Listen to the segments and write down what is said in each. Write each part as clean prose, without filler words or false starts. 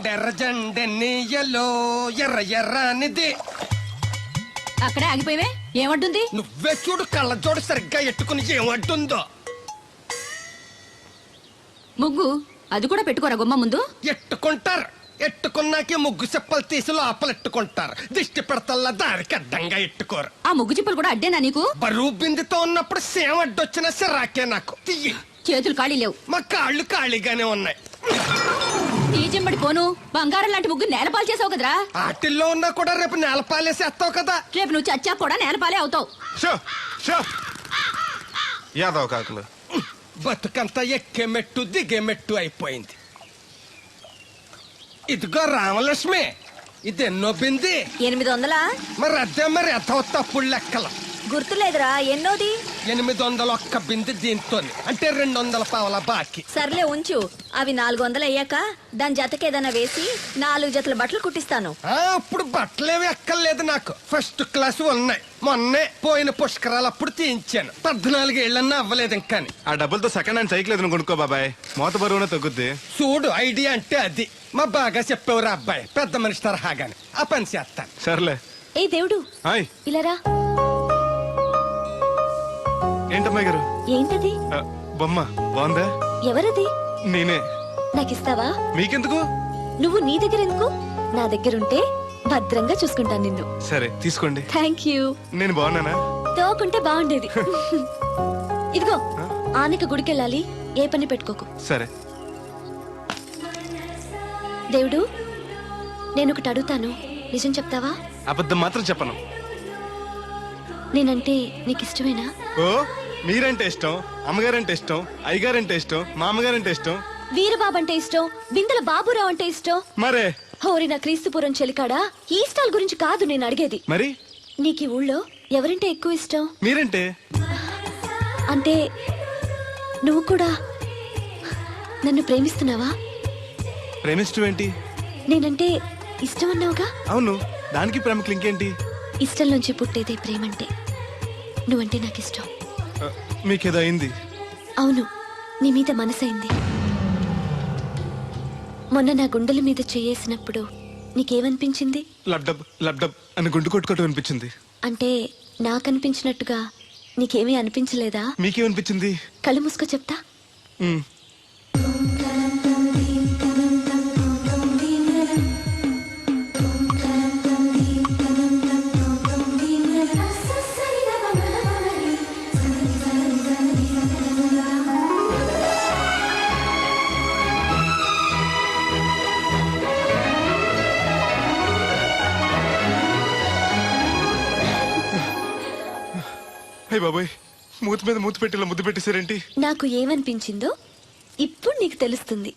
జెండెన్నీయలో ఎర్ర ఎర్రనిది. అక్కడే ఆగిపోయావే, ఏమంటుంది? నువ్వే చూడు, కళ్ళజోడు సరిగ్గా ఎట్టుకుని ఏమంటుందో. ముగ్గు అది కూడా పెట్టుకోరా గుమ్మ ముందు. ఎట్టుకుంటారు, ఎట్టుకున్నాకే ముగ్గు చెప్పలు తీసి లోపలెట్టుకుంటారు. దిష్టి పెడతల్లా దారికి అడ్డంగా ఎట్టుకోరు. ఆ ముగ్గు చిప్పలు కూడా అడ్డేనా నీకు? బరువు బిందుతో ఉన్నప్పుడు సేమ అడ్డొచ్చిన సిరాకే నాకు. తీయి. చేతులు ఖాళీ లేవు. మా కాళ్ళు ఖాళీగానే ఉన్నాయి. ఈ చెంబడి పోను బంగారం లాంటి ముగ్గు నేలపాలు చేసావు కదరా. ఆటిల్లో ఉన్నా కూడా రేపు నేలపాలేసేస్తావు కదా. రేపు నువ్వు చచ్చా కూడా నేలపాలే అవుతావు. యాదవ్ కాకులు బతుకంతా ఎక్కే మెట్టు దిగే మెట్టు అయిపోయింది. ఇదిగో రామలక్ష్మి, ఇది ఎన్నో బింది? 800. మరి అదే మరి అథవ తప్పుడు లెక్కలు. గుర్తులేదురా, ఎన్నోది? 800 బింది దీంతో, అంటే 200 పావల బాకీ. సర్లే ఉంచు. అవి 400 అయ్యాక దాని జతకేదైనా వేసి 4 జతల బట్టలు కుట్టిస్తాను. అప్పుడు బట్టలేవి ఎక్కర్లేదు నాకు. ఫస్ట్ క్లాస్ ఉన్నాయి. మొన్నే పోయిన పుష్కరాలు అప్పుడు తీయించాను. 14 ఏళ్ళన్నా అవ్వలేదు ఇంకా. ఆ డబ్బులతో సెకండ్ హ్యాండ్ సైకిల్ ఏదైనా కొనుక్కో బాబాయ్, మోత బరువునే తగ్గుద్ది. చూడు, ఐడియా అంటే అది. మా బాగా చెప్పేవారు అబ్బాయి, పెద్ద మనిషి తరహాగాని. ఆ పని చేస్తాను. సర్లే. ఏ దేవుడు, హాయ్. ఇలారా. ఏంటమ్మాయి గారు? ఏంటది? బొమ్మ బాగుందా? ఎవరది? నేనే. నాకిస్తావా? మీకెందుకు? నువ్వు నీ దగ్గర ఎందుకు? నా దగ్గరుంటే భద్రంగా చూసుకుంటాను నిన్ను. సరే తీసుకోండి. Thank you. నేను బాగున్నానా? తోకుంటే బాగుండేది. ఇదిగో, ఆనక గుడికెళ్ళాలి, ఏ పని పెట్టుకోకు. సరే. దేవుడు, నేను ఒకటి అడుగుతాను, నిజం చెప్తావా? అబద్ధం మాత్రం చెప్పను. నేనంటే నీకు ఇష్టమేనా? ఓ, మీరంటే ఇష్టం, అమ్మగారంటే ఇష్టం, అయ్యగారంటే ఇష్టం, మామగారంటే ఇష్టం, వీరబాబు అంటే ఇష్టం, బిందెల బాబురావు అంటే ఇష్టం. మరే హోరి నా క్రీస్తుపురం చెలికాడా, ఈ స్టాల్ గురించి కాదు నేను అడిగేది. మరి నీకు ఈ ఊళ్ళో ఎవరంటే ఎక్కువ ఇష్టం? మీరంటే. అంటే నువ్వు కూడా నన్ను ప్రేమిస్తున్నావా? ప్రేమిష్టం ఏంటి? నేనంటే ఇష్టం అన్నావుగా. అవును, దానికి ప్రేమకి ఇంకేంటి? ఇష్టం నుంచి పుట్టేదే ప్రేమంటే. నువ్వంటే నాకు ఇష్టం. మీకేదో అయింది? అవును, నీ మీద మనసైంది. మొన్న నా గుండెల మీద చేయేసినప్పుడు నీకేమనిపించింది? లబ్డబ్ లబ్డబ్ అని గుండు కొట్టుకోవటం అనిపించింది. అంటే నాకనిపించినట్టుగా నీకేమీ అనిపించలేదా? మీకేమనిపించింది? కళ్ళు మూసుకో చెప్తా. అయ్య బాబాయ్, మూతి మీద మూతి పెట్టేలా ముద్దు పెట్టేశారేంటి? నాకు ఏమనిపించిందో ఇప్పుడు నీకు తెలుస్తుంది.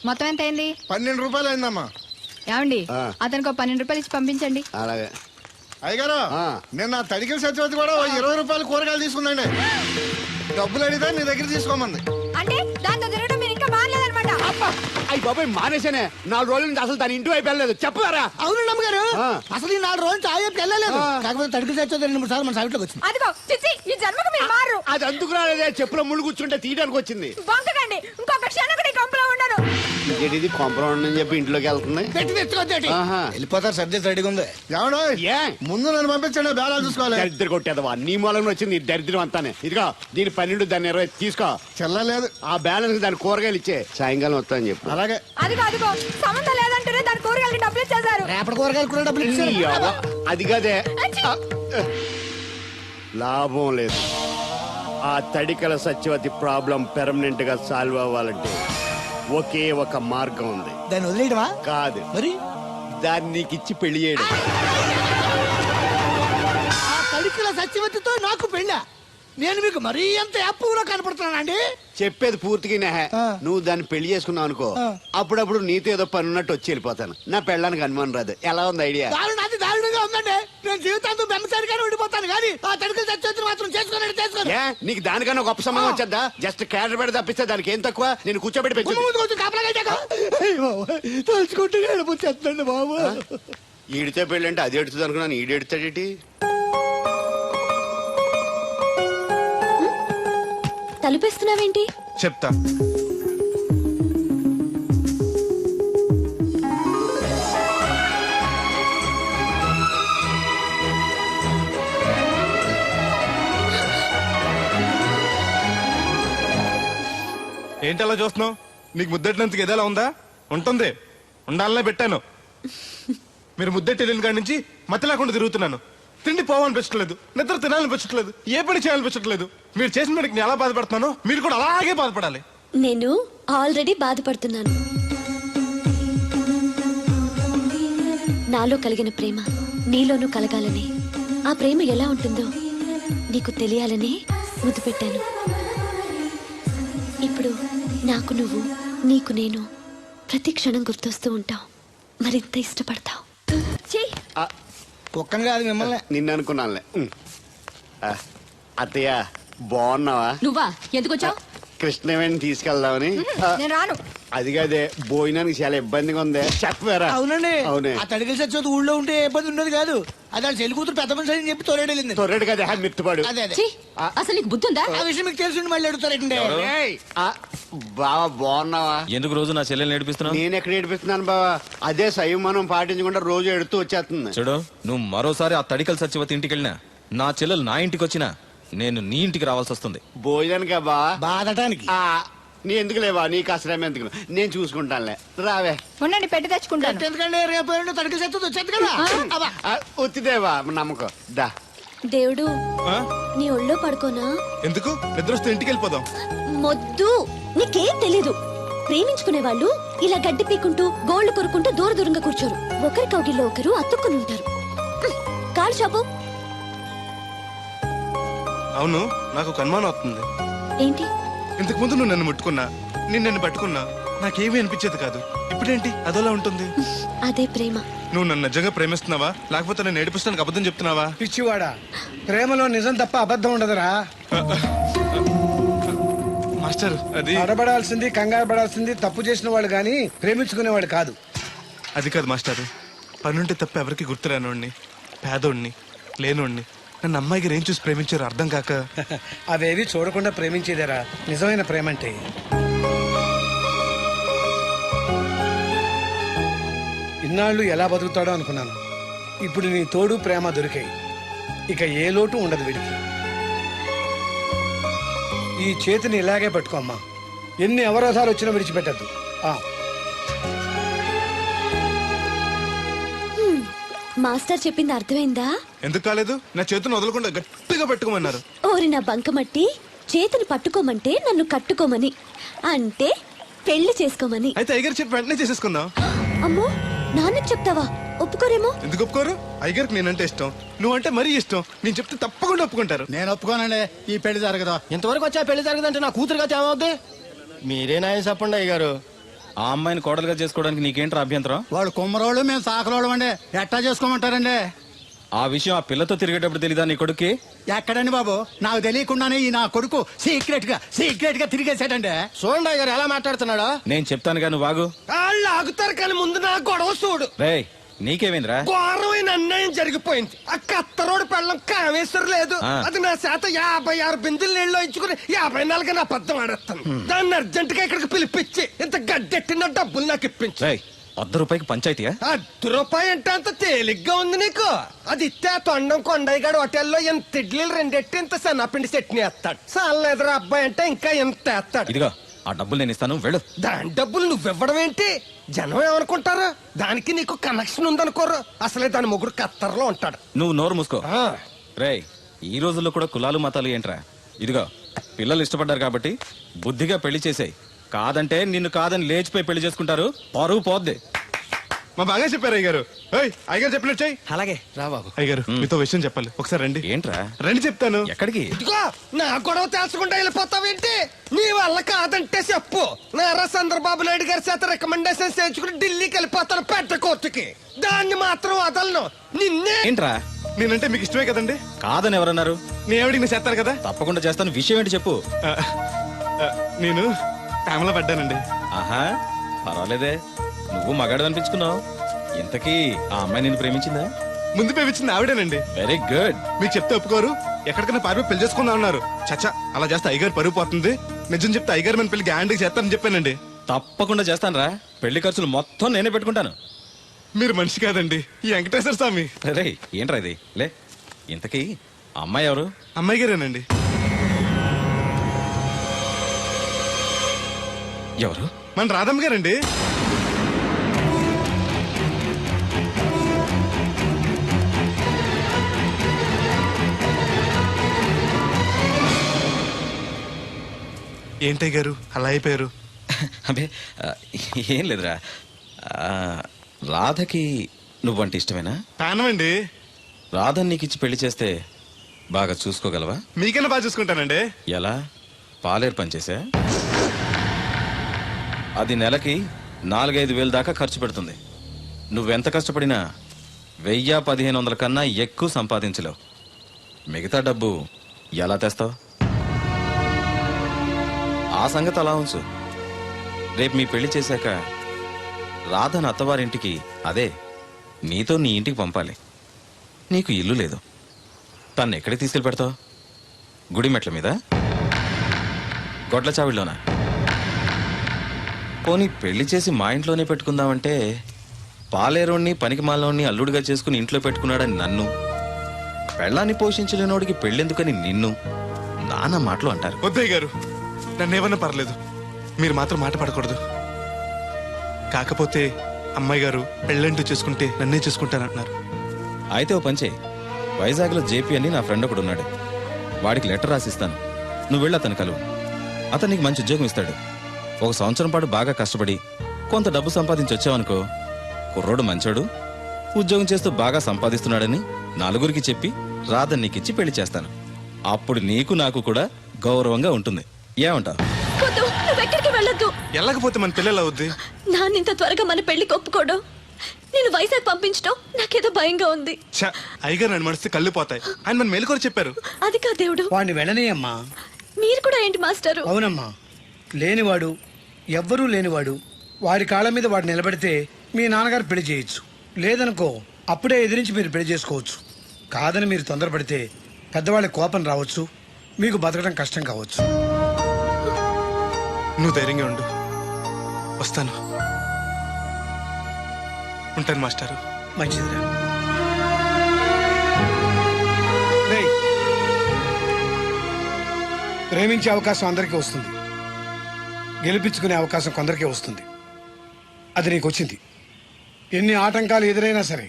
మొత్తం ఎంత అయింది? 12 రూపాయలు అయిందమ్మా. ఏమండి, అతనికి 12 రూపాయలు ఇచ్చి పంపించండి. అలాగే. అయ్యగారు, నేను నా తడికిల సత్యవతి కూడా 20 రూపాయలు కూరగాయలు తీసుకుందండి. డబ్బులు అడిగితే నీ దగ్గర తీసుకోమంది. అంటే దాంతో తిరగడం మీరు ఇంకా మారలేదన్నమాట. అయ్యి బాబాయ్, మానేశానే. 4 రోజుల నుంచి అసలు దాని ఇంటి వైపు వెళ్ళలేదు. చెప్పారా? అవును నమ్మగారు, అసలు ఈ 4 రోజులు చాయ్ వైపు వెళ్ళలేదు. కాకపోతే తడికి సచ్చేది 2-3 సార్లు మన సైట్లోకి వచ్చింది. అదిగో చిచ్చి, ఈ జన్మకు మీరు మారు. అది అందుకు రాలేదే, చెప్పులో ముళ్ళు కూర్చుంటే తీయడానికి వచ్చింది. బొంకకండి, ఇంకొక క్షణం కూడా ఈ కొంపలో ఉండను. ఇది కొంపరం ఉండని చెప్పి ఇంట్లోకి వెళ్తుంది. పెట్టి తెచ్చుకోద్దేటి. వెళ్ళిపోతారు, సర్ది రెడీగా ఉంది. ఏమన్నా ఏ ముందు నన్ను పంపించండి, బేరాలు చూసుకోవాలి. దరిద్ర కొట్టేదవా, నీ మూలంగా వచ్చింది ఈ దరిద్రం అంతానే. ఇదిగో దీని 12, దాన్ని 20 తీసుకో. చెల్లలేదు. ఆ బ్యాలెన్స్ దాని కూరగాయలు ఇచ్చే, సాయంకాలం వస్తా అని చెప్పు. అలాగే. అదిగో సంబంధం లేదంటూనే దాని కూరగాయలకి డబ్బులు ఇచ్చేశారు. రేపటి కూరగాయలు కూడా డబ్బులు ఇచ్చారు. ఈ అవ్వ, అది కదే. లాభం లేదు. ఆ తడికల సత్యవతి ప్రాబ్లం పెర్మనెంట్ గా సాల్వ్ అవ్వాలంటే ఒకే ఒక మార్గం ఉంది. దాన్ని వదిలేయడమా? కాదు, మరి దాన్ని నీకిచ్చి పెళ్లి చేయడం. ఆ తడికిల సత్యవతితో నాకు పెళ్ళా? నేను మీకు మరీ ఎంత యాప్లో కనపడుతున్నానండి? చెప్పేది పూర్తిగా నెహ. నువ్వు దాన్ని పెళ్లి చేసుకున్నావు అనుకో, అప్పుడప్పుడు నీతో ఏదో పని ఉన్నట్టు వచ్చి వెళ్ళిపోతాను. నా పెళ్ళానికి అనుమానం రాదు. ఎలా ఉంది ఐడియా? అది దారుణంగా ఉందండి. నేను జీవితాంతం బెమ్మసారిగానే ఉండిపోతాను కానీ ఆ తడికలు చచ్చి మాత్రం చేసుకోను. ఏ నీకు దానికన్నా గొప్ప సంబంధం వచ్చేద్దా? జస్ట్ క్యాడర్ పెడితే తప్పిస్తే దానికి ఏం తక్కువ? నేను కూర్చోబెట్టి పెంచు. తలుచుకుంటే వెళ్ళిపోతుందండి బాబు. ఈడితే పెళ్ళి అంటే అది ఎడుతుంది అనుకున్నాను. ఈడు ఎడుతాడేటి? తలుపేస్తున్నావేంటి? చెప్తా. ఏంటి అలా చూస్తున్నావు? నీకు ముద్దెట్టినందుకు ఏదైనా ఉందా? ఉంటుంది. ఉండాలనే పెట్టాను. మీరు ముద్దెట్టి వెళ్ళిన కాడి నుంచి మతి లేకుండా తిరుగుతున్నాను. తిండి పోవాలనిపించట్లేదు, నిద్ర తినాలనిపించట్లేదు, ఏ పని చేయాలనిపించట్లేదు. మీరు చేసిన పనికి నేను ఎలా బాధపడుతున్నానో మీరు కూడా అలాగే బాధపడాలి. నేను ఆల్రెడీ బాధపడుతున్నాను. నాలో కలిగిన ప్రేమ నీలోనూ కలగాలని, ఆ ప్రేమ ఎలా ఉంటుందో నీకు తెలియాలని ముద్దు పెట్టాను. ఇప్పుడు నాకు నువ్వు, నీకు నేను ప్రతి క్షణం గుర్తొస్తూ ఉంటావు. మరింత ఇష్టపడతావు. కుక్కను కాదు మిమ్మల్ని. నిన్ను అనుకున్నానులే. అత్తయ్య బాగున్నావా? నువ్వా? ఎందుకు వచ్చావు? కృష్ణవేణి తీసుకెళ్దామని. నేను రాను. అది కాదే, భోజనానికి చాలా ఇబ్బందిగా ఉంది. చెప్పారా? అవునండి. అవునే. ఆ తడికలు చచ్చి ఊళ్ళో ఉంటే ఏ ఇబ్బంది ఉండదు కాదు. అది వాళ్ళ చెల్లి కూతురు పెద్ద మనిషి అని చెప్పి తోలేడెళ్ళింది. తొర్రెడు కదా మిత్తుపాడు. అదే అదే. ఛీ, అసలు నీకు బుద్ధి ఉందా? ఆ విషయం మీకు తెలిసి మళ్ళీ అడుగుతారండి. బావా బాగున్నావా? ఎందుకు రోజు నా చెల్లెల్ని ఏడిపిస్తున్నావు? నేను ఎక్కడ ఏడిపిస్తున్నాను బావా? అదే సంయమనం పాటించకుండా రోజు ఎడుతూ వచ్చేస్తుంది. చూడు, నువ్వు మరోసారి ఆ తడికల సత్యవతి ఇంటికి వెళ్ళినా, నా చెల్లెలు నా ఇంటికి వచ్చినా నేను నీ ఇంటికి రావాల్సి వస్తుంది. భోజనానికా బావా? బాధటానికి. నీ ఎందుకు లేవా? నీకు అసలేం ఎందుకు, నేను చూసుకుంటానులే. రావే. ఉండండి, పెట్టి తెచ్చుకుంటాను. ఎందుకంటే రేపు ఎల్లుండి తడికలు చచ్చి వచ్చేది కదా. అబ్బా. వచ్చిదేవా నమ్మకం. దా. దేవుడు, నీ ఒళ్ళో పడుకోనా? ఎందుకు? నిద్ర వస్తే ఇంటికి వెళ్ళిపోదాం. మొద్దు, నీకేం తెలీదు. ప్రేమించుకునే వాళ్ళు ఇలా గడ్డి పీకుంటూ గోళ్లు కొరుకుంటూ దూర దూరంగా కూర్చోరు. ఒకరి కౌగిల్లో ఒకరు అతుక్కుని ఉంటారు. కాలు చాపు. అవును, నాకు ఒక అనుమానం అవుతుంది. ఏంటి? ఇంతకు ముందు నువ్వు నన్ను ముట్టుకున్నా, నేను నన్ను పట్టుకున్నా, నాకేమీ అనిపించేది కాదు. ఇప్పుడేంటి అదోలా ఉంటుంది? అదే ప్రేమ. నువ్వు నన్ను నిజంగా ప్రేమిస్తున్నావా, లేకపోతే నేను ఏడిపిస్తానికి అబద్ధం చెప్తున్నావా? పిచ్చివాడా, ప్రేమలో నిజం తప్ప అబద్ధం ఉండదురా. మాస్టర్, అది అడబడాల్సింది, కంగారు పడాల్సింది తప్పు చేసిన వాడు గాని ప్రేమించుకునేవాడు కాదు. అది కాదు మాస్టర్. పనుంటే తప్ప ఎవరికి గుర్తురానోడిని, పేదోడిని, లేనోడిని నన్ను అమ్మాయి గారు ఏం చూసి ప్రేమించారు అర్థం కాక. అవేవి చూడకుండా ప్రేమించేదేరా నిజమైన ప్రేమ అంటే. ఇన్నాళ్ళు ఎలా బతుకుతాడో అనుకున్నాను. ఇప్పుడు నీ తోడు ప్రేమ దొరికాయి. ఇక ఏ లోటు ఉండదు వీడికి. ఈ చేతిని ఇలాగే పట్టుకోమ్మా. ఎన్ని అవరోధాలు వచ్చినా విడిచిపెట్టద్దు. మాస్టర్ చెప్పింది అర్థమైందా? ఎందుకు కాలేదు? నా చేతిని వదలకుండా గట్టిగా పెట్టుకోమన్నారు. ఓరి నా బంకమట్టి, చేతిని పట్టుకోమంటే నన్ను కట్టుకోమని, అంటే పెళ్లి చేసుకోమని. అయితే అయ్యగారు చెప్పి వెంటనే చేసేసుకుందాం. అమ్మో, నాన్నకి చెప్తావా? ఒప్పుకోరేమో. ఎందుకు ఒప్పుకోరు? అయ్యగారికి నేనంటే ఇష్టం, నువ్వంటే మరీ ఇష్టం. నేను చెప్తే తప్పకుండా ఒప్పుకుంటారు. నేను ఒప్పుకోనండి, ఈ పెళ్లి జరగదు. ఇంతవరకు వచ్చా పెళ్లి జరగదంటే నా కూతురుగా ఏమవుద్ది? మీరే నాయం చెప్పండి అయ్యగారు. ఆ అమ్మాయిని కోడలుగా చేసుకోవడానికి నీకేంట్రా అభ్యంతరం? వాళ్ళు కుమ్మరోళ్ళు, మేము సాకరోళ్ళు అండి. ఎట్టా చేసుకోమంటారండి? ఆ విషయం ఆ పిల్లతో తిరిగేటప్పుడు తెలీదా నీ కొడుక్కి? ఎక్కడండి బాబు, నాకు తెలియకుండానే ఈ నా కొడుకు సీక్రెట్ గా తిరిగేసాడండి. చూడండి అయ్యగారు ఎలా మాట్లాడుతున్నాడా. నేను చెప్తానుగా, నువ్వు వాగు. వాళ్ళు ఆగుతారు కానీ ముందు నా గొడవ చూడు. రేయ్, నీకేమైందిరా? ఘోరమైన అన్యాయం జరిగిపోయింది. ఆ కత్తరోడు పెళ్ళం కామేశ్వరం లేదు. అది నా చేత 56 బిందులు నీళ్ళు ఇచ్చుకుని 54 నా అబద్ధం ఆడేస్తాను. దాన్ని అర్జెంట్ గా ఇక్కడికి పిలిపించి ఇంత గడ్డెట్టిన డబ్బులు నాకు ఇప్పించు. రేయ్, ₹100 పంచాయతీయా? ₹1 అంటే అంత తేలిగ్గా ఉంది నీకు? అది ఇస్తే తొండం కొండయ్యగాడు హోటల్లో ఎంత ఇడ్లీలు 2 ఎట్టి ఇంత సన్నపిండి చట్నీ వేస్తాడు. చాలా ఎదురు అబ్బాయి అంటే ఇంకా ఎంత వేస్తాడు. ఇదిగో ఆ డబ్బులు నేను ఇస్తాను, వెళ్ళు. దాని డబ్బులు నువ్వివ్వడం ఏంటి? జనం ఏమనుకుంటారు? దానికి నీకు కనెక్షన్ ఉందనుకోరు. అసలే దాని మొగుడు కత్తర్లో ఉంటాడు. నువ్వు నోరు మూసుకో. రేయ్, ఈ రోజుల్లో కూడా కులాలు మతాలు ఏంట్రా? ఇదిగో, పిల్లలు ఇష్టపడ్డారు కాబట్టి బుద్ధిగా పెళ్లి చేసేయ్. కాదంటే నిన్ను కాదని లేచిపోయి పెళ్లి చేసుకుంటారు, పరువు పోద్ది. మా బాగా చెప్పారు అయ్యగారు. అయ్యగారు చెప్పినట్టు చెయ్యి. అలాగే రా బాబు. అయ్యగారు మీతో విషయం చెప్పాలి, ఒకసారి రండి. ఏంట్రా? రండి చెప్తాను. ఎక్కడికి? ఇదిగో నా గొడవ తెలుసుకుంటా వెళ్ళిపోతావేంటి? నీ వల్ల కాదంటే చెప్పు. నారా చంద్రబాబు నాయుడు గారి చేత రికమెండేషన్ చేయించుకుని ఢిల్లీకి వెళ్ళిపోతాను పెద్ద కోర్టుకి. దాన్ని మాత్రం వదలను. నిన్నే. ఏంట్రా? నేనంటే మీకు ఇష్టమే కదండి. కాదని ఎవరన్నారు? నేను ఎవడికి నేను చేస్తాను కదా. తప్పకుండా చేస్తాను. విషయం ఏంటి చెప్పు. నేను ప్రేమలో పడ్డానండి. ఆహా, పర్వాలేదే. నువ్వు మగాడు అనిపించుకున్నావు. ఇంతకీ ఆ అమ్మాయి నిన్ను ప్రేమించిందా? ముందు పేపించింది ఆవిడేనండి. Very good. మీకు చెప్తే ఒప్పుకోరు. ఎక్కడికైనా పారిపోయి పెళ్లి చేసుకుందాం అన్నారు. చచ్చా, అలా చేస్తే అయ్యగారు పరుగు పోతుంది. నిజం చెప్తే అయ్యగారు మన పెళ్లి గ్యాండ్కి చేస్తానని చెప్పానండి. తప్పకుండా చేస్తాను రా. పెళ్లి ఖర్చులు మొత్తం నేనే పెట్టుకుంటాను. మీరు మనిషి కాదండి, ఈ వెంకటేశ్వర స్వామి. రే, ఏంట్రా ఇది? లే, ఇంతకీ ఆ అమ్మాయి ఎవరు? అమ్మాయి గారేనండి. ఎవరు? మన రాధమ్మ గారండి. ఏంటయ్య గారు అలా అయిపోయారు? అబే, ఏం లేదురా. రాధకి నువ్వంటే ఇష్టమేనా? ప్రాణమండి. రాధని నీకు ఇచ్చి పెళ్లి చేస్తే బాగా చూసుకోగలవా? మీకన్నా బాగా చూసుకుంటానండి. ఎలా? పాలేరు పనిచేసా? అది నెలకి 4-5 వేలు దాకా ఖర్చు పెడుతుంది. నువ్వెంత కష్టపడినా 1000-1500 కన్నా ఎక్కువ సంపాదించలేవు. మిగతా డబ్బు ఎలా తెస్తావు? ఆ సంగతి అలా ఉంచు. రేపు మీ పెళ్లి చేశాక రాధను అత్తవారింటికి, అదే నీతో నీ ఇంటికి పంపాలి. నీకు ఇల్లు లేదు. తను ఎక్కడికి తీసుకెళ్ళి పెడతావు? గుడి మెట్ల మీద? గొడ్ల చావిడిలోనా? పోనీ పెళ్లి చేసి మా ఇంట్లోనే పెట్టుకుందామంటే పాలేరోణ్ణి పనికి మాలోని అల్లుడిగా చేసుకుని ఇంట్లో పెట్టుకున్నాడని నన్ను, పెళ్ళాన్ని పోషించలేనోడికి పెళ్ళెందుకని నిన్ను నానా మాటలు అంటారు. వద్దయ్య గారు, నన్నేమన్నా పర్లేదు, మీరు మాత్రం మాట పడకూడదు. కాకపోతే అమ్మాయి గారు పెళ్ళంటూ చేసుకుంటే నన్నే చేసుకుంటానంటున్నారు. అయితే ఓ పంచే, వైజాగ్లో జేపీ అని నా ఫ్రెండ్ ఒకడు ఉన్నాడు. వాడికి లెటర్ రాసిస్తాను. నువ్వు వెళ్ళి అతను కలువు. అతను నీకు మంచి ఉద్యోగం ఇస్తాడు. 1 సంవత్సరం పాటు బాగా కష్టపడి కొంత డబ్బు సంపాదించి వచ్చావనుకో, కుర్రోడు మంచోడు, ఉద్యోగం చేస్తూ బాగా సంపాదిస్తున్నాడని నలుగురికి చెప్పి రాధని నీకిచ్చి పెళ్లి చేస్తాను. అప్పుడు నీకు నాకు కూడా గౌరవంగా ఉంటుంది. ఏమంటావు? వద్దు, నువ్వెక్కడికి వెళ్ళొద్దు. వెళ్ళకపోతే మన పిల్లలు అవుద్ది. నాన్నింత త్వరగా మన పెళ్లికి ఒప్పుకోవడం, నేను వైజాగ్ పంపించడం నాకేదో భయంగా ఉంది. అయ్యగారు నన్ను మనసు కళ్ళు పోతాయి. ఆయన మన మేలుకొని చెప్పారు. అది కాదు దేవుడు. వాడిని వెళ్ళనీయమ్మా. మీరు కూడా ఏంటి మాస్టారు? అవునమ్మా, లేనివాడు, ఎవ్వరూ లేనివాడు, వాడి కాళ్ళ మీద వాడు నిలబడితే మీ నాన్నగారు పెళ్లి చేయొచ్చు. లేదనుకో, అప్పుడే ఎదిరించి మీరు పెళ్లి చేసుకోవచ్చు. కాదని మీరు తొందరపడితే పెద్దవాళ్ళ కోపం రావచ్చు, మీకు బతకడం కష్టం కావచ్చు. నువ్వు ధైర్యంగా ఉండు, వస్తాను. ఉంటాను మాస్టారు. మంచిదిరా. రేయ్, ప్రేమించే అవకాశం అందరికీ వస్తుంది, గెలిపించుకునే అవకాశం కొందరికే వస్తుంది. అది నీకు వచ్చింది. ఎన్ని ఆటంకాలు ఎదురైనా సరే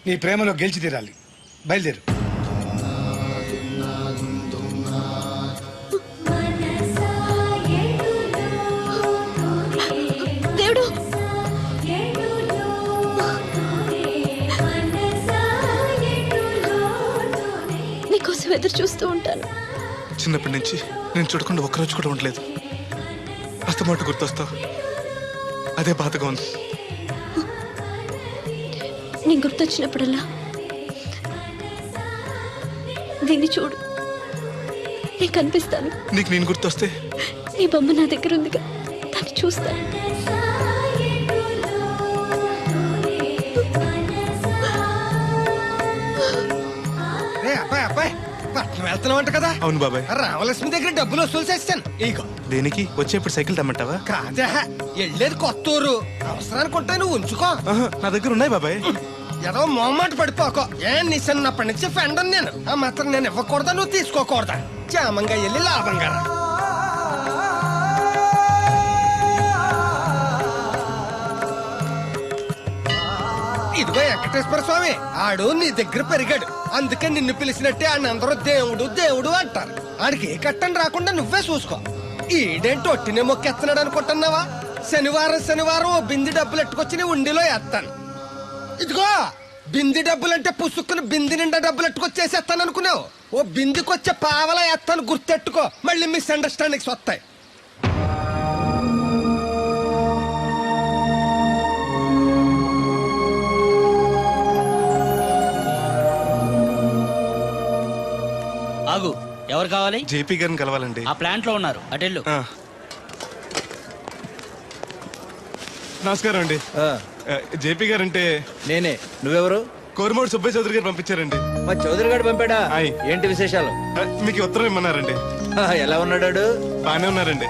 నీ ప్రేమలో గెలిచి తీరాలి. బయలుదేరు. దేవుడు, నీకోసం ఎదురు చూస్తూ ఉంటాను. చిన్నప్పటి నుంచి నేను చూడకుండా ఒక్కరోజు కూడా ఉండలేదు. అస్తమాట గుర్తొస్తావు, అదే బాధగా ఉంది. నేను గుర్తొచ్చినప్పుడల్లా దీన్ని చూడు, నేను కనిపిస్తాను. నీకు నేను గుర్తొస్తే? నీ బొమ్మ నా దగ్గర ఉందిగా, దాన్ని చూస్తాను. అబ్బాయి అబ్బాయి, పట్నం వెళ్తున్నావంట కదా? అవును బాబాయ్. రామలక్ష్మి దగ్గర డబ్బులు వసూలు చేస్తాను. ఇగో. దేనికి? వచ్చేప్పుడు సైకిల్ తెమ్మంటావా? కాదా, వెళ్ళేది కొత్తూరు, అవసరానికి ఉంటాయి, నువ్వు ఉంచుకో. నా దగ్గర ఉన్నాయి బాబాయ్. ఏదో మొహమాట పడిపోకో. నీ చిన్నప్పటి నుంచి ఫ్రెండ్ నేను. ఆ మాత్రం నేను ఇవ్వకూడదా, నువ్వు తీసుకోకూడదా? క్షేమంగా వెళ్ళి లాభంగా రా. ఇదిగో వెంకటేశ్వర స్వామి, ఆడు నీ దగ్గర పెరిగాడు, అందుకే నిన్ను పిలిచినట్టే ఆయన అందరూ దేవుడు దేవుడు అంటారు. ఆడికి ఏ కట్టం రాకుండా నువ్వే చూసుకో. ఈడేంటి ఒట్టినే మొక్కెత్తనాడు అనుకుంటున్నావా? శనివారం ఓ బింది డబ్బులు ఎట్టుకొచ్చి నీ ఉండిలో వేస్తాను. ఇదిగో బింది డబ్బులంటే పుసుక్కుని బింది నిండా డబ్బులు ఎట్టుకొచ్చేసేస్తాను అనుకున్నావు. ఓ బిందికొచ్చే పావలా వేస్తాను, గుర్తెట్టుకో. మళ్ళీ మిస్అండర్స్టాండింగ్స్ వస్తాయి. ఆగు, ఎవరు కావాలి? జేపీ గారిని కలవాలండి. ఆ ప్లాంట్ లో ఉన్నారు, అటెళ్ళు. నమస్కారం అండి. జేపీ గారు అంటే నేనే. నువ్వెవరు? కోరమూడి సుబ్బయ్య చౌదరి గారు పంపించారండి. మా చౌదరి గారు పంపాడా? ఆయ్. ఏంటి విశేషాలు? మీకు ఈ ఉత్తరం ఇమ్మన్నారండి. ఎలా ఉన్నాడు? బానే ఉన్నారండి.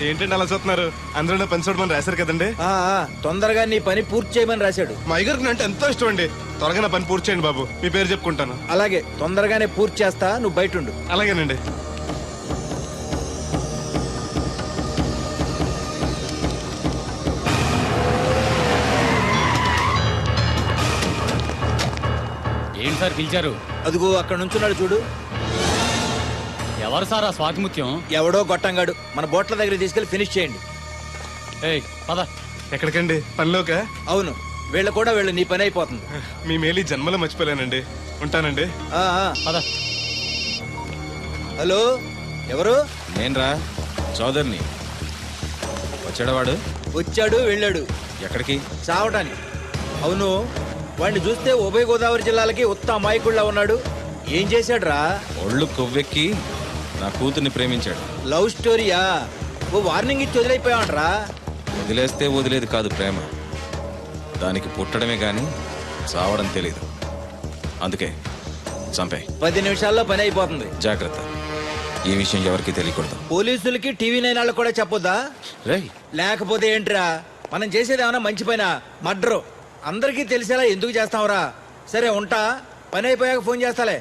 ఏంటండి అలా చూస్తున్నారు? అందరూ పని చూడమని రాశారు కదండి. తొందరగా నీ పని పూర్తి చేయమని రాశాడు. మా అయ్యగారికి అంటే ఎంతో ఇష్టం అండి. త్వరగా నా పని పూర్తి చేయండి బాబు. మీ పేరు చెప్పుకుంటాను. అలాగే, తొందరగానే పూర్తి చేస్తా, నువ్వు బయట ఉండు. అలాగేనండి. ఏంటి సార్ పిలిచారు? అదిగో అక్కడ నుంచున్నాడు చూడు. ఎవరు సార్ ఆ స్వాతిముత్యం? ఎవడో గొట్టంగాడు. మన బోట్ల దగ్గర తీసుకెళ్లి ఫినిష్ చేయండి. ఏయ్ పద. ఎక్కడికండి? పనిలోక? అవును, వీళ్ళ కూడా వీళ్ళు, నీ పని అయిపోతుంది. మీ మేలు జన్మలో మర్చిపోలేనండి. ఉంటానండి. పద. హలో, ఎవరు? నేనరా, చౌదరిని. వచ్చాడవాడు? వచ్చాడు, వెళ్ళాడు. ఎక్కడికి? చావటానికి. అవును, వాడిని చూస్తే ఉభయ గోదావరి జిల్లాలకి ఉత్త అమాయకుళ్ళ ఉన్నాడు. ఏం చేశాడు రా? ఒళ్ళు కొవ్వెక్కి నా కూతుర్ని ప్రేమించాడు. లవ్ స్టోరీయా? ఓ వార్నింగ్ ఇచ్చి వదిలేకపోయావంట్రా. వదిలేస్తే వదిలేదు కాదు ప్రేమ. దానికి పుట్టడమే గాని చావడం తెలీదు. అందుకే చంపే. 10 నిమిషాల్లో పని అయిపోతుంది. జాగ్రత్త, ఈ విషయం ఎవరికి తెలియకూడదు. పోలీసులకి టీవీ 9 వాళ్ళకి కూడా చెప్పొద్దా? రేయ్, లేకపోతే ఏంట్రా, మనం చేసేది ఏమన్నా మంచి పైన మర్డరు అందరికీ తెలిసేలా ఎందుకు చేస్తావురా? సరే ఉంటా, పని అయిపోయాక ఫోన్ చేస్తాలే.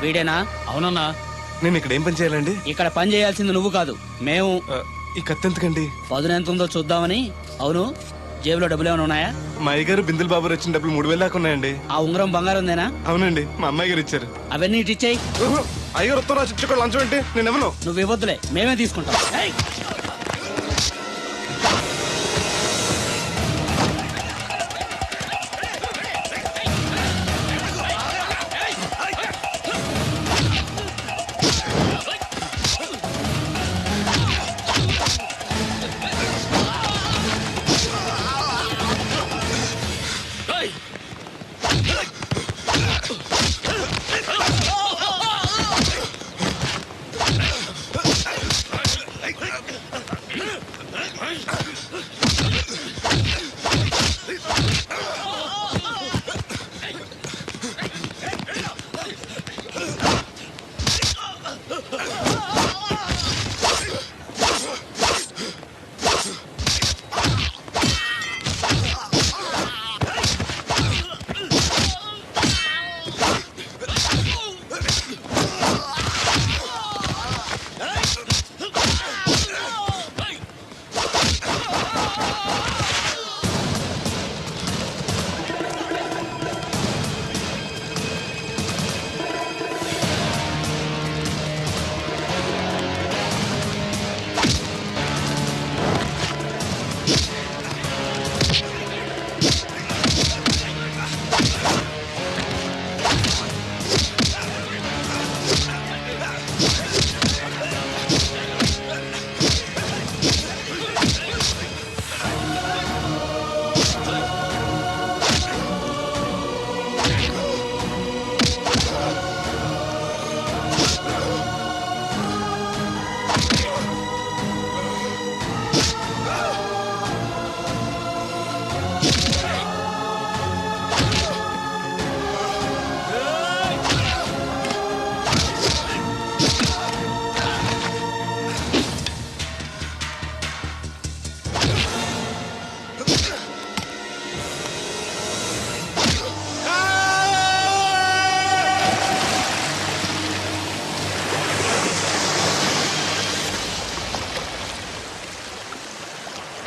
వీడేనా? అవునన్నా. నేను ఇక్కడ ఏం పని చేయాలండి? ఇక్కడ పని చేయాల్సింది నువ్వు కాదు, మేము. ఈ కత్తి ఎందుకండి? పదును ఎంత ఉందో చూద్దామని. అవును, జేబులో డబ్బులు ఏమైనా ఉన్నాయా? మా అయ్యగారు బిందులు బాబు వచ్చిన డబ్బులు 3000 దాకా ఉన్నాయండి. ఆ ఉంగరం బంగారం ఉందేనా? అవునండి, మా అమ్మాయి గారు ఇచ్చారు. అవన్నీ ఇటు ఇచ్చేయి. అయ్యగారు ఉత్తరం రాసి ఇచ్చుకోవాలి. లంచం ఏంటి? నేను ఇవ్వను. నువ్వు ఇవ్వద్దులే, మేమే తీసుకుంటాం. ఏయ్!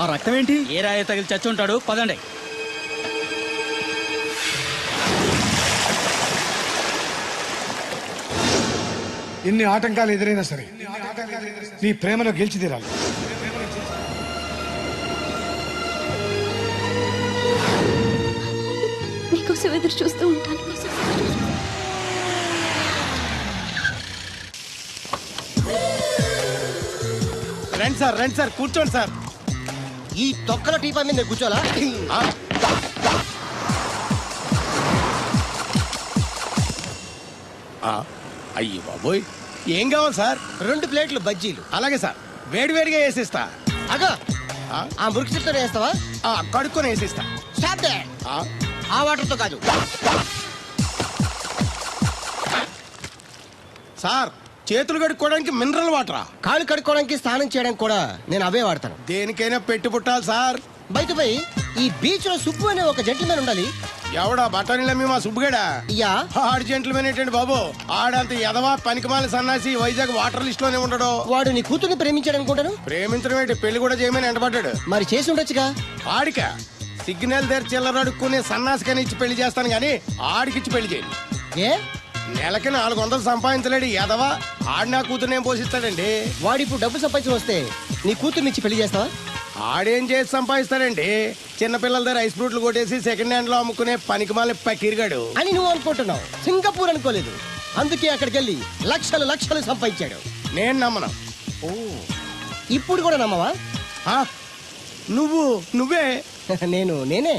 ఆ రక్తం ఏంటి? ఏ రాయి తగిలి చచ్చి ఉంటాడు, పదండి. ఎన్ని ఆటంకాలు ఎదురైనా సరే నీ ప్రేమలో గెలిచి తీరాలి. నీకోసం ఎదురు చూస్తూ ఉంటాను. రండి సార్ కూర్చోండి సార్. ఈ తొక్కల టీపా మీద కూర్చోలా? అయ్యి బాబోయ్, ఏం కావాలి సార్? 2 ప్లేట్లు బజ్జీలు. అలాగే సార్, వేడివేడిగా వేసిస్తా. అగో ఆ మురికి చెప్తాను వేస్తావా? కడుక్కొని వేసిస్తా. Stop they. ఆ వాటర్తో కాదు సార్, చేతులు కడుక్కోవడానికి మినరల్ వాటరా? కాళ్ళు కడుక్కోవడానికి స్నానం చేయడానికి కూడా నేను అవే వాడతాను. దేనికైనా పెట్టి పుట్టాలి సార్. బయట పోయి ఈ బీచ్ లో సుబ్బు అనే ఒక జెంటిల్మెన్ ఉండాలి. ఎవడా బఠానీలమ్మి మా సుబ్బుగడా? యా. ఆడు జెంట్లమేన్ ఏంటండి బాబు? ఆడంత ఎదవా పనికిమాల సన్నాసి వైజాగ్ వాటర్ లిస్ట్ లోనే ఉండడు. వాడు నీ కూతుర్ని ప్రేమించాడు అనుకుంటాను. ప్రేమించడం ఏంటి, పెళ్లి కూడా చేయమని ఎంటబడ్డాడు. మరి చేసి ఉండొచ్చుగా. ఆడిక సిగ్నల్ దగ్గర చిల్లర అడుక్కునే సన్నాసికని ఇచ్చి పెళ్లి చేస్తాను గానీ ఆడికిచ్చి పెళ్లి చేయండి. ఏ నెలకి 400 సంపాదించలేడు ఎదవా. ఆడి నా కూతురు ఏం పోషిస్తాడండి? వాడు ఇప్పుడు డబ్బు సంపాదించి వస్తే నీ కూతుర్ని ఇచ్చి పెళ్లి చేస్తావా? ఆడేం చేసి సంపాదిస్తాడండి? చిన్నపిల్లల దగ్గర ఐస్ ఫ్రూట్లు కొట్టేసి సెకండ్ హ్యాండ్ లో అమ్ముకునే పనికిమాల పకీర్గాడు అని నువ్వు అనుకుంటున్నావు. సింగపూర్ అనుకోలేదు. అందుకే అక్కడికి వెళ్ళి లక్షలు లక్షలు సంపాదించాడు. నేను నమ్మను. ఇప్పుడు కూడా నమ్మవా? ఆ? నువ్వే నేనే.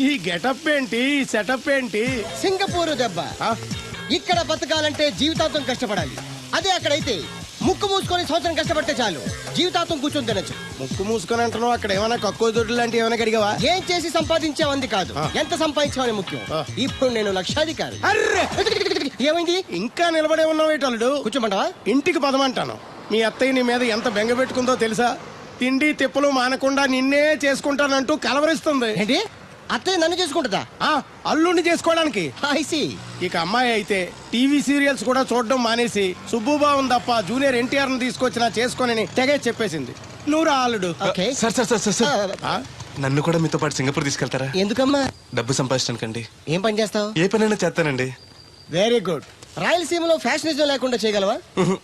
ఈ గెటప్ ఏంటి, ఈ సెటప్ ఏంటి? సింగపూర్ దెబ్బ. ఆ? ఇక్కడ బతకాలంటే జీవితాంతం కష్టపడాలి. అదే అక్కడైతే ముక్కు మూసుకొని సంవత్సరం కష్టపడితే చాలు, జీవితాంతం కూర్చొని తినచ్చు. ముక్కు మూసుకొని అంటున్నావు, అక్కడ ఏమైనా కక్కువ దొడ్లు లాంటి ఏమైనా కడిగావా? ఏం చేసి సంపాదించావంది కాదు, ఎంత సంపాదించావని ముఖ్యం. ఇప్పుడు నేను లక్షాధికారి. అర్రే, ఏమైంది? ఇంకా నిలబడే ఉన్నావు ఏటల్లుడు? కూర్చోమంటావా? ఇంటికి పదమంటాను. మీ అత్తయ్య నీ మీద ఎంత బెంగ పెట్టుకుందో తెలుసా? తిండి తిప్పలు మానకుండా నిన్నే చేసుకుంటానంటూ కలవరిస్తుంది. ఏంటి? అత్తయ్య నన్ను చేసుకుంటుందా? అల్లుడిని చేసుకోవడానికి. I see. ఇక అమ్మాయి అయితే టీవీ సీరియల్స్ కూడా చూడడం మానేసి సుబ్బుబాబుని తప్ప జూనియర్ ఎన్టీఆర్ ని తీసుకొచ్చినా చేసుకోనని తెగే చెప్పేసింది. నువ్వు రా అల్లుడు. Okay. సార్ నన్ను కూడా మీతో పాటు సింగపూర్ తీసుకెళ్తారా? ఎందుకమ్మా? డబ్బు సంపాదించడానికండి. ఏం పని చేస్తావు? ఏ పనైనా చేస్తానండి. Very good. రాయలసీమలో ఫ్యాషనిజం లేకుండా చేయగలవా?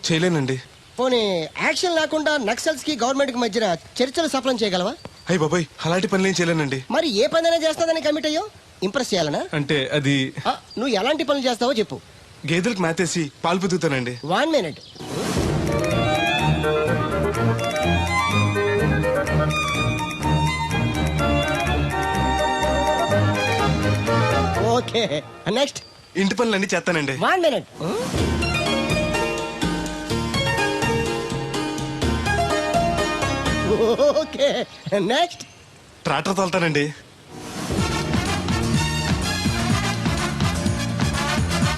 చేయలేనండి. పోనీ యాక్షన్ లేకుండా నక్సల్స్ కి గవర్నమెంట్ కి మధ్యన చర్చలు సఫలం చేయగలవా? అయ్యి బాబాయ్, అలాంటి పనులు ఏం చేయలేనండి. మరి ఏ పనైనా చేస్తాదని కమిట్ అయ్యో? ఇంప్రెస్ చేయాలనా? అంటే అది నువ్వు ఎలాంటి పనులు చేస్తావో చెప్పు. గేదెలకు మేతేసి పాలు పుదుగుతానండి. 1 minute. Okay, next. ఇంటి పనులన్నీ చేస్తానండి. 1 minute. Okay, next. ట్రాక్టర్ తోలుతానండి.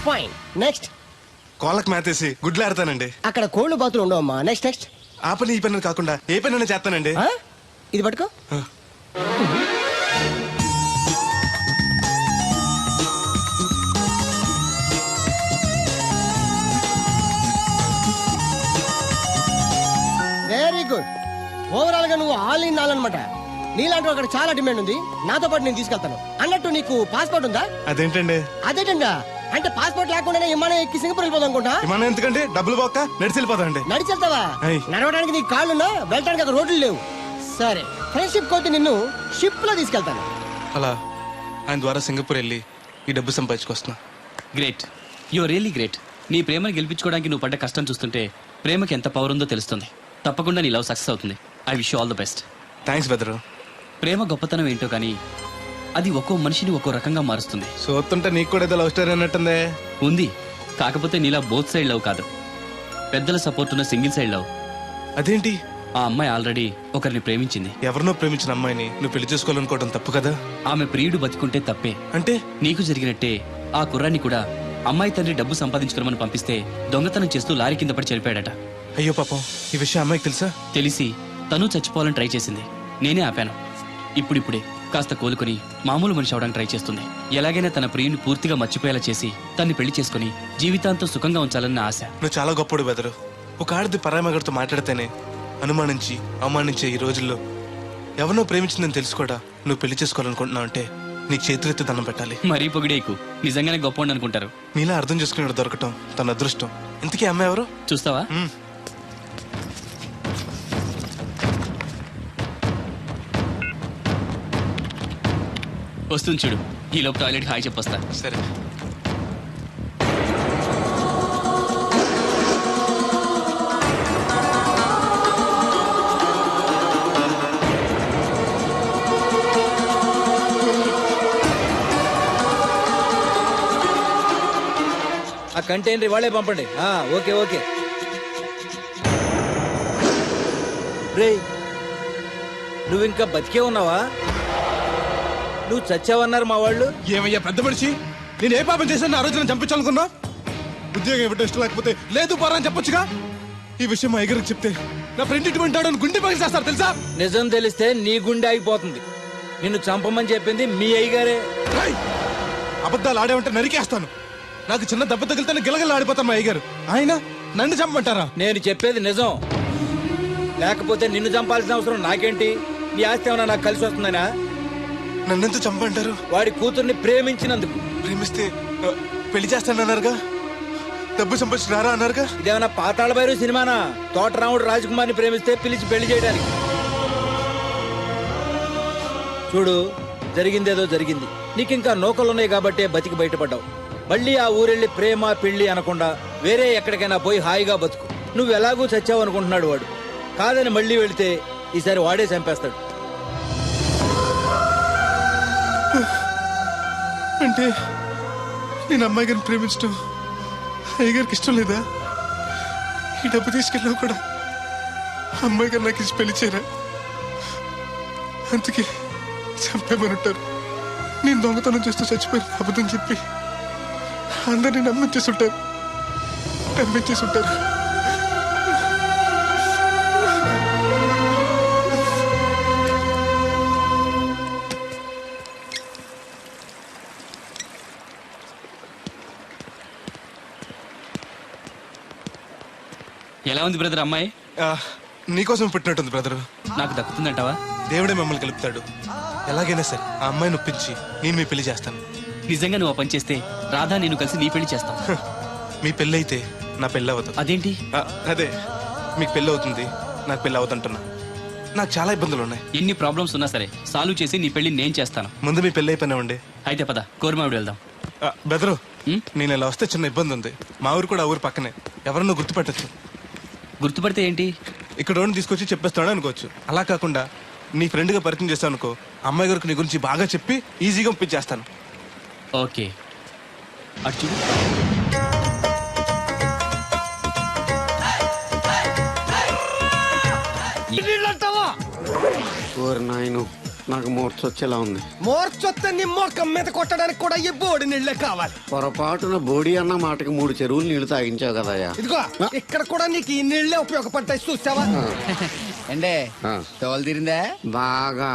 Fine, next. కోళ్ళకు మేతేసి గుడ్లు ఆడతానండి. అక్కడ కోళ్ళు బాతులు ఉండవమ్మా. Next next. ఆ పని ఈ పని కాకుండా ఏ పనైనా చేస్తానండి. ఇది పట్టుకో. Very good. ఓవరాల్ గా నువ్వు ఆల్ ఇన్ ఆల్ అనమాట. నీలాంటి అక్కడ చాలా డిమాండ్ ఉంది. నాతో పాటు నేను తీసుకెళ్తాను. అన్నట్టు నీకు పాస్పోర్ట్ ఉందా? అదేంటండి? అదేటండా అంటే పాస్పోర్ట్ లేకుండానే విమానం ఎక్కి సింగపూర్ వెళ్ళిపోదాం అనుకుంటా. విమానం ఎందుకంటే డబ్బులు పోక నడిచి వెళ్ళిపోతానండి. నడిచి వెళ్తావా? నడవడానికి నీకు కాళ్ళున్నా, వెళ్ళడానికి అక్కడ రోడ్లు లేవు. సరే, ఫ్రెండ్షిప్ కోతి నిన్ను షిప్ లో తీసుకెళ్తాను. అలా ఆయన ద్వారా సింగపూర్ వెళ్ళి ఈ డబ్బు సంపాదించుకొస్తున్నా. Great, your really great. నీ ప్రేమను గెలిపించుకోవడానికి నువ్వు పడ్డ కష్టం చూస్తుంటే ప్రేమకి ఎంత పవర్ ఉందో తెలుస్తుంది. తప్పకుండా నీ లవ్ సక్సెస్ అవుతుంది. I wish you all the best. Thanks బెదరు. ప్రేమ గొప్పతనం ఏంటో కానీ అది ఒక్కో మనిషిని ఒక్కో రకంగా మారుస్తుంది. చూస్తుంటే నీకు కూడా ఏదో లవ్ స్టోరీ అన్నట్టుందే. ఉంది, కాకపోతే నీలా బోత్ సైడ్ లవ్ కాదు, పెద్దల సపోర్ట్ ఉన్న సింగిల్ సైడ్ లవ్. అదేంటి? ఆ అమ్మాయి ఆల్రెడీ ఒకరిని ప్రేమించింది. ఎవరినో ప్రేమించిన అమ్మాయిని నువ్వు పెళ్లి చేసుకోవాలనుకోవడం తప్పు కదా? ఆమె ప్రియుడు బతికుంటే తప్పే. అంటే నీకు జరిగినట్టే ఆ కుర్రాన్ని కూడా అమ్మాయి తండ్రి డబ్బు సంపాదించుకోమని పంపిస్తే దొంగతనం చేస్తూ లారీ కింద పడి చనిపోయాడట. అయ్యో పాపం, ఈ విషయం అమ్మాయికి తెలుసా? తెలిసి తను చచ్చిపోవాలని ట్రై చేసింది. నేనే ఆపాను. ఇప్పుడిప్పుడే కాస్త కోలుకుని మామూలు మనిషి అవడానికి ట్రై చేస్తుంది. ఎలాగైనా తన ప్రియుని పూర్తిగా మర్చిపోయేలా చేసి తన్ని పెళ్లి చేసుకుని జీవితాంతం సుఖంగా ఉంచాలన్న ఆశ. నువ్వు చాలా గొప్పడు బెదరు. ఒక ఆడది పరామగడితో మాట్లాడితేనే అనుమానించి అవమానించే ఈ రోజుల్లో ఎవరినో ప్రేమించిందని తెలుసుకోడా నువ్వు పెళ్లి చేసుకోవాలనుకుంటున్నావు అంటే నీకు చేతులెత్తి దండం పెట్టాలి. మరీ పొగిడేకు, నిజంగానే గొప్ప అనుకుంటారు. నీలా అర్థం చేసుకునేవాడు దొరకటం తన అదృష్టం. ఇంతకీ అమ్మాయి ఎవరు? చూస్తావా? వస్తుంది చూడు. ఈ లోపు టాయిలెట్ హాయ్ చెప్పొస్తా. సరే. ఆ కంటైనర్ వాళ్ళే పంపండి. Okay okay. రే, నువ్వు ఇంకా బతికే ఉన్నావా? నువ్వు చచ్చావన్నారు మా వాళ్ళు. ఏమయ్యా పెద్ద మనిషి, నేను ఏ పాపం చేశాను ఆ రోజు నేను చంపించాలనుకున్నా? ఉద్యోగం ఇవ్వటం ఇష్టం లేకపోతే లేదు పోరా అని చెప్పొచ్చుగా. ఈ విషయం మా అయ్యగారికి చెప్తే నా ఫ్రెండ్ ఇటువంటి వాడు గుండె పగిలి చేస్తారు తెలుసా? నిజం తెలిస్తే నీ గుండె ఆగిపోతుంది. నిన్ను చంపమని చెప్పింది మీ అయ్యగారే. అబద్ధాలు ఆడేమంటే నరికేస్తాను. నాకు చిన్న దెబ్బ తగిలితే గిలగల ఆడిపోతాను మా అయ్యగారు. ఆయన నన్ను చంపమంటారా? నేను చెప్పేది నిజం. లేకపోతే నిన్ను చంపాల్సిన అవసరం నాకేంటి? నీ ఆస్తి ఏమన్నా నాకు కలిసి వస్తుందనా? నన్నెంత చంపంటారు? వాడి కూతుర్ని ప్రేమించినందుకు. ప్రేమిస్తే పెళ్లి చేస్తానన్నారుగా, డబ్బు సంపాదించి రారా అన్నారుగా. ఇదేమన్నా పాతాళ భైరవ సినిమానా? తోటరాముడు రాజకుమార్ని ప్రేమిస్తే పిలిచి పెళ్లి చేయడానికి. చూడు, జరిగిందేదో జరిగింది. నీకింకా నౌకలున్నాయి కాబట్టే బతికి బయటపడ్డావు. మళ్ళీ ఆ ఊరెళ్ళి ప్రేమ పెళ్లి అనకుండా వేరే ఎక్కడికైనా పోయి హాయిగా బతుకు. నువ్వు ఎలాగూ చచ్చావు అనుకుంటున్నాడు వాడు. కాదని మళ్ళీ వెళితే ఈసారి వాడే చంపేస్తాడు. అంటే నేను అమ్మాయి గారిని ప్రేమించడం అయ్యగారికి ఇష్టం లేదా? ఈ డబ్బు తీసుకెళ్ళినా కూడా అమ్మాయి గారు నాకు ఇచ్చి పెళ్లి చేయరా? అందుకే చంపేమనుంటారు. నేను దొంగతనం చేస్తూ చచ్చిపోయిన అబద్ధం చెప్పి అందరినీ నమ్మించేస్తుంటారు. ఎలా ఉంది బ్రదర్ అమ్మాయి? నీకోసం పెట్టినట్టుంది బ్రదరు. నాకు దక్కుతుందంటావా? దేవుడే మమ్మల్ని కలుపుతాడు. ఎలాగైనా సరే ఆ అమ్మాయిని ఒప్పించి నేను మీ పెళ్లి చేస్తాను. నిజంగా నువ్వు ఆ పని చేస్తే రాధా నేను కలిసి నీ పెళ్లి చేస్తాం. మీ పెళ్ళి అయితే నా పెళ్ళి అవ్వదు. అదేంటి? అదే, మీకు పెళ్ళి అవుతుంది, నాకు పెళ్ళి అవుతుంటున్నా. నాకు చాలా ఇబ్బందులు ఉన్నాయి. ఎన్ని ప్రాబ్లమ్స్ ఉన్నా సరే సాల్వ్ చేసి నీ పెళ్లి నేను చేస్తాను. ముందు మీ పెళ్ళి అయిపోయినావండి. అయితే పద కోరమావిడి వెళ్దాం. బెదరు, నేను ఇలా వస్తే చిన్న ఇబ్బంది ఉంది. మా ఊరు కూడా ఆ ఊరు పక్కనే, ఎవరన్నా గుర్తుపట్టచ్చు. గుర్తుపడితే ఏంటి? ఇక్కడ ఓన్ తీసుకొచ్చి చెప్పేస్తాడు అనుకోవచ్చు. అలా కాకుండా నీ ఫ్రెండ్గా పరిచయం చేస్తాను అనుకో, అమ్మాయి గారికి నీ గురించి బాగా చెప్పి ఈజీగా పంపించేస్తాను. ఓకే, అటు చూడు. నాకు మూర్చొచ్చేలా ఉంది. మోర్చొత్తే నీ మొఖం మీద కొట్టడానికి కూడా ఈ బోడి నీళ్లే కావాలి. పొరపాటున బోడి అన్న మాటకి 3 చెరువులు నీళ్లు తాగించావు కదయ్యా. ఇదిగో ఇక్కడ కూడా నీకు ఈ నీళ్లే ఉపయోగపడతాయి, చూసావా? అంటే తోలు తీరిందా? బాగా